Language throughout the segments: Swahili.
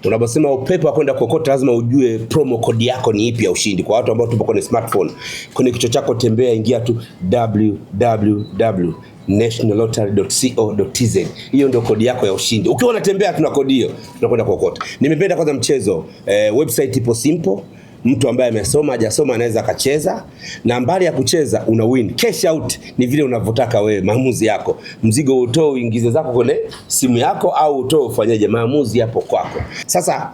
Unaposema upepo wa kwenda kokota, lazima ujue promo code yako ni ipi ya ushindi. Kwa watu ambao tupo kwenye smartphone, kwenye kichwa chako tembea, ingia tu www.nationallottery.co.tz. Hiyo ndio kodi yako ya ushindi. Ukiwa unatembea tuna kodi hiyo, tunakwenda kokota. Nimependa kwanza mchezo, website ipo simple. Mtu ambaye amesoma hajasoma anaweza akacheza, na mbali ya kucheza una win. Cash out ni vile unavyotaka wewe, maamuzi yako. Mzigo utoe uingize zako kwenye simu yako au utoe ufanyaje, maamuzi yapo kwako. Sasa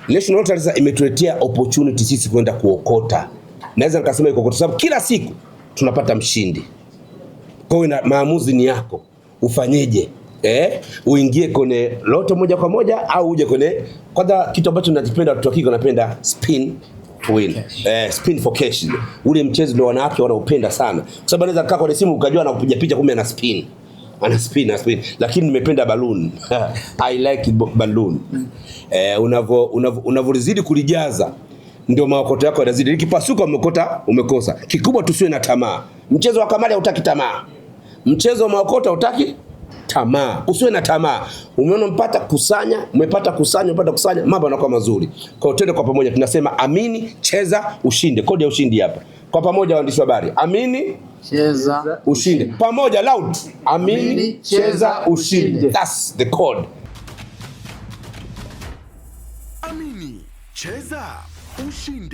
National Lottery imetuletea opportunity sisi kwenda kuokota. Naweza nikasema iko kwa sababu kila siku tunapata mshindi. Kwa hiyo maamuzi ni yako. Ufanyeje? Uingie kwenye loto moja kwa moja au uje kwenye, kwanza kitu ambacho ninakipenda, watu wakiko napenda spin win. Spin for cash. Ule mchezo ndio wanawake wanaupenda sana. Kwa sababu anaweza kukaa kwenye simu ukajua na kupiga picha kumbe ana spin. Ana spin. Lakini nimependa balloon. I like balloon. Unavozidi kulijaza ndio maokoto yako yanazidi. Likipasuka umekosa. Kikubwa tusiwe na tamaa. Mchezo wa kamari hautaki tamaa. Mchezo wa maokoto hautaki tamaa. Usiwe na tamaa. Umeona umepata kusanya, mambo yanakuwa mazuri. Kwa hiyo twende kwa pamoja, tunasema amini, cheza, ushinde. Kodi ya ushindi hapa. Kwa pamoja waandishi wa habari. Amini, cheza, ushinde. Pamoja loud. Amini, cheza, ushinde. That's the code. Amini, cheza, ushinde.